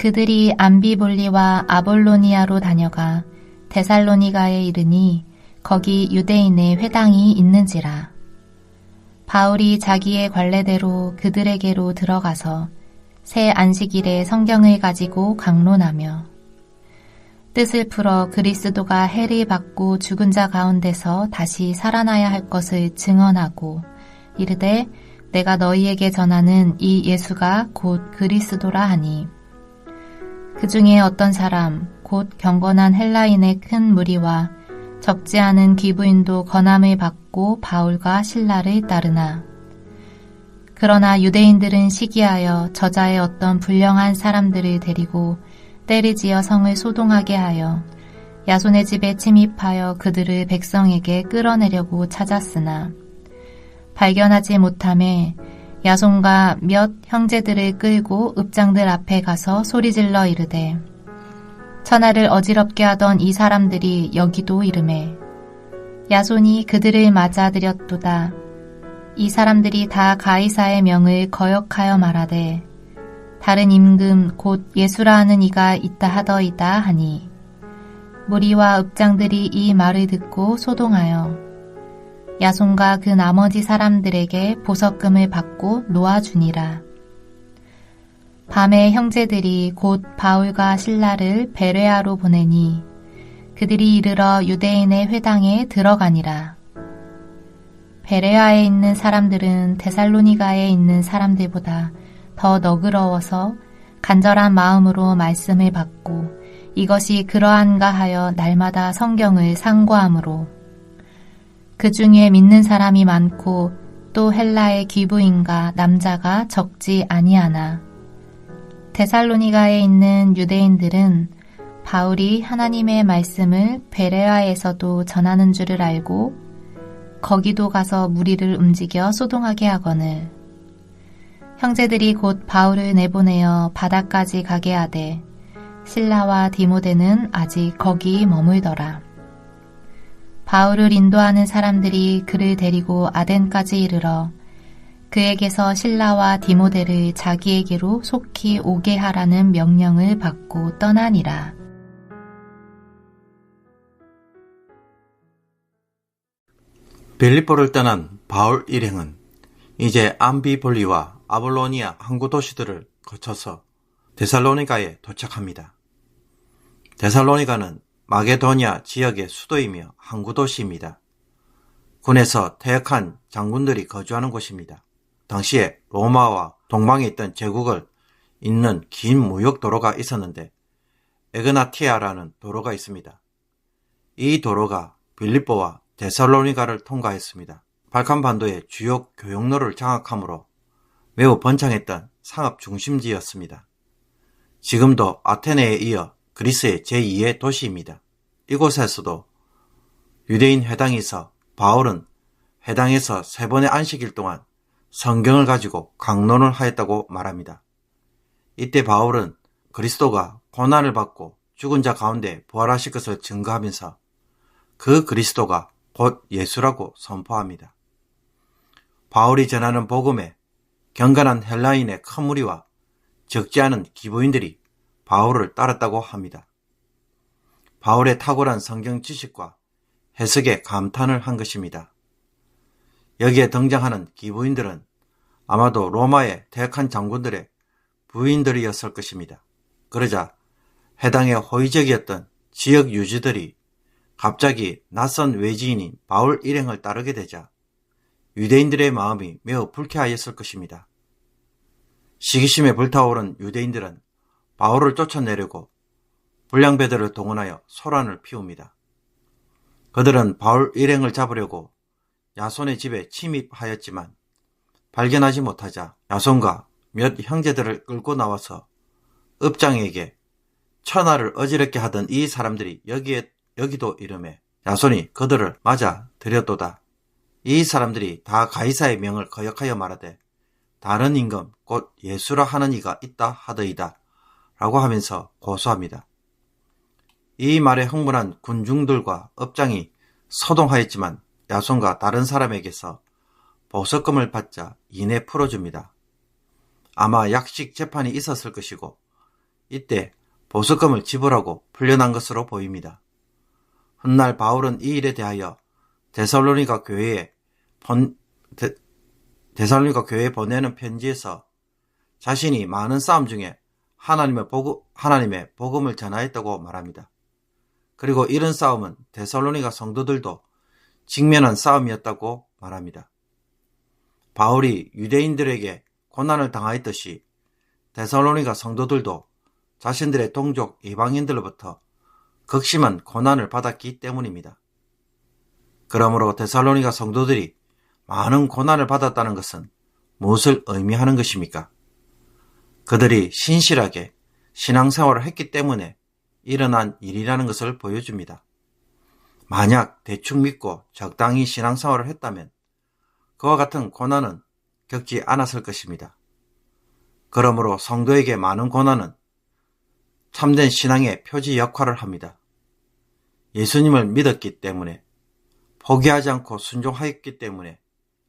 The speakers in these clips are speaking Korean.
그들이 암비볼리와 아볼로니아로 다녀가 데살로니가에 이르니 거기 유대인의 회당이 있는지라. 바울이 자기의 관례대로 그들에게로 들어가서 새 안식일에 성경을 가지고 강론하며 뜻을 풀어 그리스도가 해를 받고 죽은 자 가운데서 다시 살아나야 할 것을 증언하고 이르되 내가 너희에게 전하는 이 예수가 곧 그리스도라 하니 그 중에 어떤 사람 곧 경건한 헬라인의 큰 무리와 적지 않은 귀부인도 권함을 받고 바울과 실라를 따르나 그러나 유대인들은 시기하여 저자의 어떤 불량한 사람들을 데리고 떼를 지어 성을 소동하게 하여 야손의 집에 침입하여 그들을 백성에게 끌어내려고 찾았으나 발견하지 못하매 야손과 몇 형제들을 끌고 읍장들 앞에 가서 소리질러 이르되 천하를 어지럽게 하던 이 사람들이 여기도 이르매 야손이 그들을 맞아들였도다. 이 사람들이 다 가이사의 명을 거역하여 말하되 다른 임금 곧 예수라 하는 이가 있다 하더이다 하니 무리와 읍장들이 이 말을 듣고 소동하여 야손과 그 나머지 사람들에게 보석금을 받고 놓아주니라. 밤에 형제들이 곧 바울과 실라를 베레아로 보내니 그들이 이르러 유대인의 회당에 들어가니라. 베레아에 있는 사람들은 데살로니가에 있는 사람들보다 더 너그러워서 간절한 마음으로 말씀을 받고 이것이 그러한가 하여 날마다 성경을 상고하므로 그 중에 믿는 사람이 많고 또 헬라의 귀부인과 남자가 적지 아니하나 데살로니가에 있는 유대인들은 바울이 하나님의 말씀을 베레아에서도 전하는 줄을 알고 거기도 가서 무리를 움직여 소동하게 하거늘 형제들이 곧 바울을 내보내어 바다까지 가게 하되 실라와 디모데는 아직 거기 머물더라. 바울을 인도하는 사람들이 그를 데리고 아덴까지 이르러 그에게서 실라와 디모데를 자기에게로 속히 오게 하라는 명령을 받고 떠나니라. 빌립보를 떠난 바울 일행은 이제 암비볼리와 아볼로니아 항구 도시들을 거쳐서 데살로니가에 도착합니다. 데살로니가는 마게도니아 지역의 수도이며 항구 도시입니다. 군에서 퇴역한 장군들이 거주하는 곳입니다. 당시에 로마와 동방에 있던 제국을 잇는 긴 무역 도로가 있었는데 에그나티아라는 도로가 있습니다. 이 도로가 빌립보와 데살로니가를 통과했습니다. 발칸반도의 주요 교역로를 장악하므로 매우 번창했던 상업 중심지였습니다. 지금도 아테네에 이어 그리스의 제2의 도시입니다. 이곳에서도 유대인 회당이 있어 바울은 회당에서 3번의 안식일 동안 성경을 가지고 강론을 하였다고 말합니다. 이때 바울은 그리스도가 고난을 받고 죽은 자 가운데 부활하실 것을 증거하면서 그 그리스도가 곧 예수라고 선포합니다. 바울이 전하는 복음에 경건한 헬라인의 큰 무리와 적지 않은 기부인들이 바울을 따랐다고 합니다. 바울의 탁월한 성경 지식과 해석에 감탄을 한 것입니다. 여기에 등장하는 기부인들은 아마도 로마의 퇴역한 장군들의 부인들이었을 것입니다. 그러자 해당의 호의적이었던 지역 유지들이 갑자기 낯선 외지인인 바울 일행을 따르게 되자 유대인들의 마음이 매우 불쾌하였을 것입니다. 시기심에 불타오른 유대인들은 바울을 쫓아내려고 불량배들을 동원하여 소란을 피웁니다. 그들은 바울 일행을 잡으려고 야손의 집에 침입하였지만 발견하지 못하자 야손과 몇 형제들을 끌고 나와서 읍장에게 천하를 어지럽게 하던 이 사람들이 여기도 이르매 야손이 그들을 맞아 들였도다. 이 사람들이 다 가이사의 명을 거역하여 말하되 다른 임금 곧 예수라 하는 이가 있다 하더이다 라고 하면서 고소합니다. 이 말에 흥분한 군중들과 읍장이 소동하였지만 야손과 다른 사람에게서 보석금을 받자 이내 풀어줍니다. 아마 약식 재판이 있었을 것이고 이때 보석금을 지불하고 풀려난 것으로 보입니다. 훗날 바울은 이 일에 대하여 데살로니가 교회에 보내는 편지에서 자신이 많은 싸움 중에 하나님의 복음을 전하였다고 말합니다. 그리고 이런 싸움은 데살로니가 성도들도 직면한 싸움이었다고 말합니다. 바울이 유대인들에게 고난을 당하였듯이 데살로니가 성도들도 자신들의 동족 이방인들로부터 극심한 고난을 받았기 때문입니다. 그러므로 데살로니가 성도들이 많은 고난을 받았다는 것은 무엇을 의미하는 것입니까? 그들이 신실하게 신앙생활을 했기 때문에 일어난 일이라는 것을 보여줍니다. 만약 대충 믿고 적당히 신앙생활을 했다면 그와 같은 고난은 겪지 않았을 것입니다. 그러므로 성도에게 많은 고난은 참된 신앙의 표지 역할을 합니다. 예수님을 믿었기 때문에, 포기하지 않고 순종하였기 때문에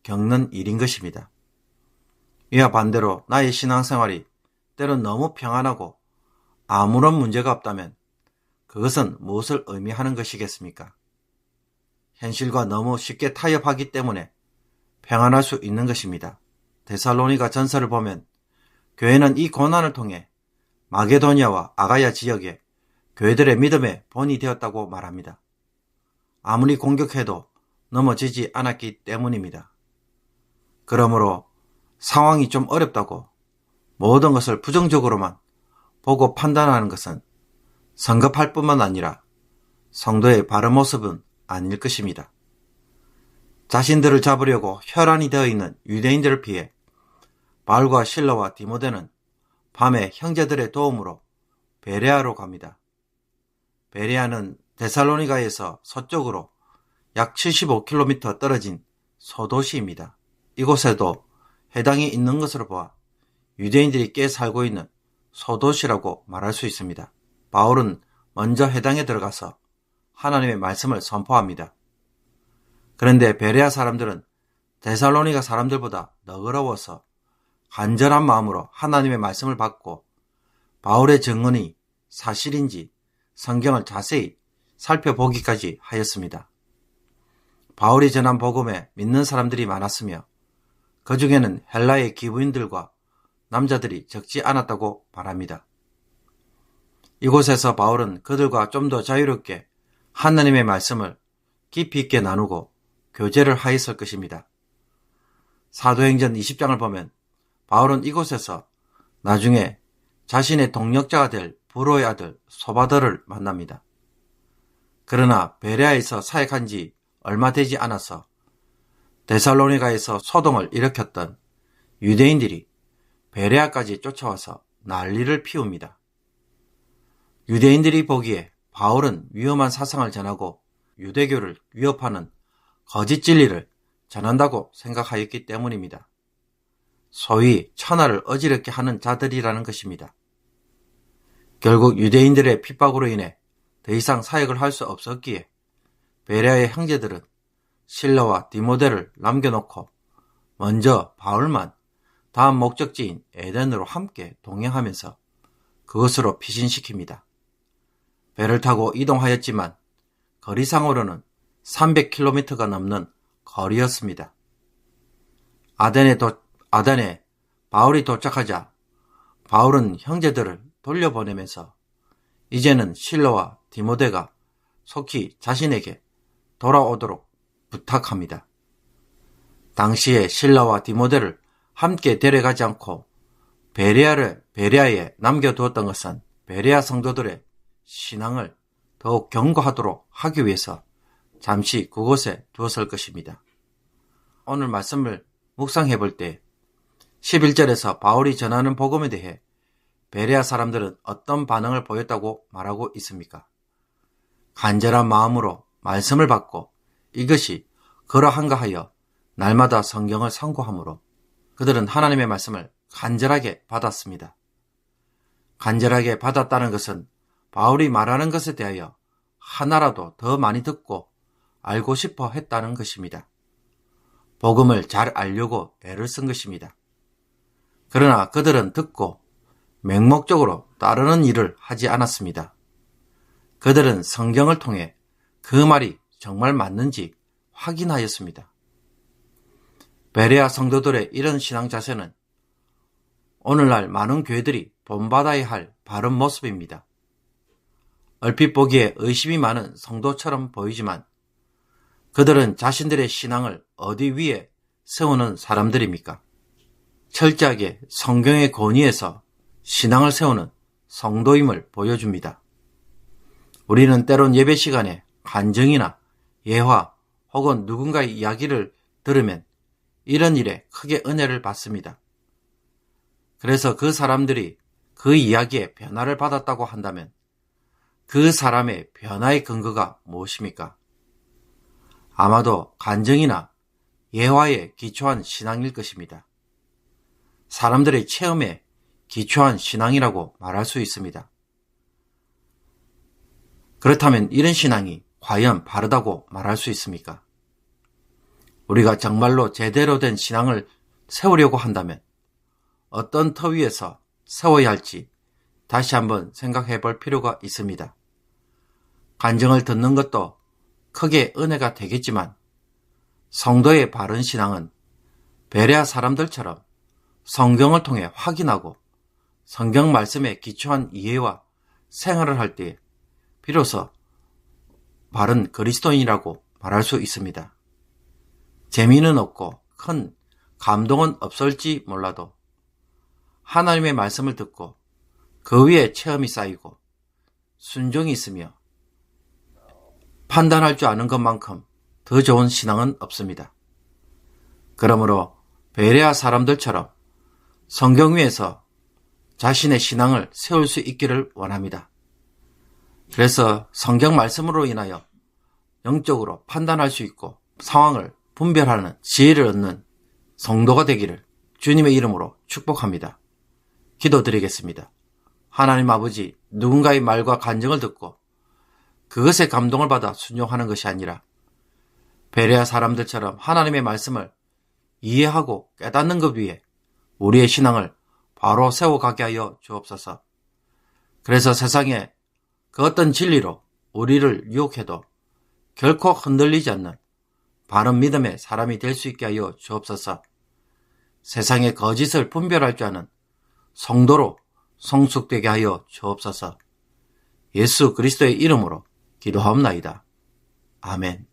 겪는 일인 것입니다. 이와 반대로 나의 신앙생활이 때론 너무 평안하고 아무런 문제가 없다면 그것은 무엇을 의미하는 것이겠습니까? 현실과 너무 쉽게 타협하기 때문에 평안할 수 있는 것입니다. 데살로니가 전서를 보면 교회는 이 고난을 통해 마게도니아와 아가야 지역에 교회들의 믿음의 본이 되었다고 말합니다. 아무리 공격해도 넘어지지 않았기 때문입니다. 그러므로 상황이 좀 어렵다고 모든 것을 부정적으로만 보고 판단하는 것은 성급할 뿐만 아니라 성도의 바른 모습은 아닐 것입니다. 자신들을 잡으려고 혈안이 되어 있는 유대인들을 피해 바울과 실라와 디모데는 밤에 형제들의 도움으로 베레아로 갑니다. 베레아는 데살로니가에서 서쪽으로 약 75km 떨어진 소도시입니다. 이곳에도 해당이 있는 것으로 보아 유대인들이 꽤 살고 있는 소도시라고 말할 수 있습니다. 바울은 먼저 해당에 들어가서 하나님의 말씀을 선포합니다. 그런데 베레아 사람들은 데살로니가 사람들보다 너그러워서 간절한 마음으로 하나님의 말씀을 받고 바울의 증언이 사실인지 성경을 자세히 살펴보기까지 하였습니다. 바울이 전한 복음에 믿는 사람들이 많았으며 그 중에는 헬라의 기부인들과 남자들이 적지 않았다고 말합니다. 이곳에서 바울은 그들과 좀 더 자유롭게 하나님의 말씀을 깊이 있게 나누고 교제를 하였을 것입니다. 사도행전 20장을 보면 바울은 이곳에서 나중에 자신의 동력자가 될 브로의 아들 소바더를 만납니다. 그러나 베레아에서 사역한 지 얼마 되지 않아서 데살로니가에서 소동을 일으켰던 유대인들이 베레아까지 쫓아와서 난리를 피웁니다. 유대인들이 보기에 바울은 위험한 사상을 전하고 유대교를 위협하는 거짓 진리를 전한다고 생각하였기 때문입니다. 소위 천하를 어지럽게 하는 자들이라는 것입니다. 결국 유대인들의 핍박으로 인해 더 이상 사역을 할 수 없었기에 베레아의 형제들은 실라와 디모데를 남겨놓고 먼저 바울만 다음 목적지인 에덴으로 함께 동행하면서 그것으로 피신시킵니다. 배를 타고 이동하였지만 거리상으로는 300km가 넘는 거리였습니다. 아덴에 바울이 도착하자 바울은 형제들을 돌려보내면서 이제는 실라와 디모데가 속히 자신에게 돌아오도록 부탁합니다. 당시에 실라와 디모데를 함께 데려가지 않고 베레아에 남겨두었던 것은 베레아 성도들의 신앙을 더욱 견고하도록 하기 위해서 잠시 그곳에 두었을 것입니다. 오늘 말씀을 묵상해 볼 때 11절에서 바울이 전하는 복음에 대해 베레아 사람들은 어떤 반응을 보였다고 말하고 있습니까? 간절한 마음으로 말씀을 받고 이것이 그러한가 하여 날마다 성경을 상고하므로 그들은 하나님의 말씀을 간절하게 받았습니다. 간절하게 받았다는 것은 바울이 말하는 것에 대하여 하나라도 더 많이 듣고 알고 싶어 했다는 것입니다. 복음을 잘 알려고 애를 쓴 것입니다. 그러나 그들은 듣고 맹목적으로 따르는 일을 하지 않았습니다. 그들은 성경을 통해 그 말이 정말 맞는지 확인하였습니다. 베레아 성도들의 이런 신앙 자세는 오늘날 많은 교회들이 본받아야 할 바른 모습입니다. 얼핏 보기에 의심이 많은 성도처럼 보이지만 그들은 자신들의 신앙을 어디 위에 세우는 사람들입니까? 철저하게 성경의 권위에서 신앙을 세우는 성도임을 보여줍니다. 우리는 때론 예배 시간에 간증이나 예화 혹은 누군가의 이야기를 들으면 이런 일에 크게 은혜를 받습니다. 그래서 그 사람들이 그 이야기에 변화를 받았다고 한다면 그 사람의 변화의 근거가 무엇입니까? 아마도 간증이나 예화에 기초한 신앙일 것입니다. 사람들의 체험에 기초한 신앙이라고 말할 수 있습니다. 그렇다면 이런 신앙이 과연 바르다고 말할 수 있습니까? 우리가 정말로 제대로 된 신앙을 세우려고 한다면 어떤 터 위에서 세워야 할지 다시 한번 생각해 볼 필요가 있습니다. 간증을 듣는 것도 크게 은혜가 되겠지만 성도의 바른 신앙은 베레아 사람들처럼 성경을 통해 확인하고 성경 말씀에 기초한 이해와 생활을 할 때 비로소 바른 그리스도인이라고 말할 수 있습니다. 재미는 없고 큰 감동은 없을지 몰라도 하나님의 말씀을 듣고 그 위에 체험이 쌓이고 순종이 있으며 판단할 줄 아는 것만큼 더 좋은 신앙은 없습니다. 그러므로 베레아 사람들처럼 성경 위에서 자신의 신앙을 세울 수 있기를 원합니다. 그래서 성경 말씀으로 인하여 영적으로 판단할 수 있고 상황을 분별하는 지혜를 얻는 성도가 되기를 주님의 이름으로 축복합니다. 기도드리겠습니다. 하나님 아버지, 누군가의 말과 간증을 듣고 그것에 감동을 받아 순종하는 것이 아니라 베레아 사람들처럼 하나님의 말씀을 이해하고 깨닫는 것 위에 우리의 신앙을 바로 세워가게 하여 주옵소서. 그래서 세상에 그 어떤 진리로 우리를 유혹해도 결코 흔들리지 않는 바른 믿음의 사람이 될 수 있게 하여 주옵소서. 세상의 거짓을 분별할 줄 아는 성도로 성숙되게 하여 주옵소서. 예수 그리스도의 이름으로 기도하옵나이다. 아멘.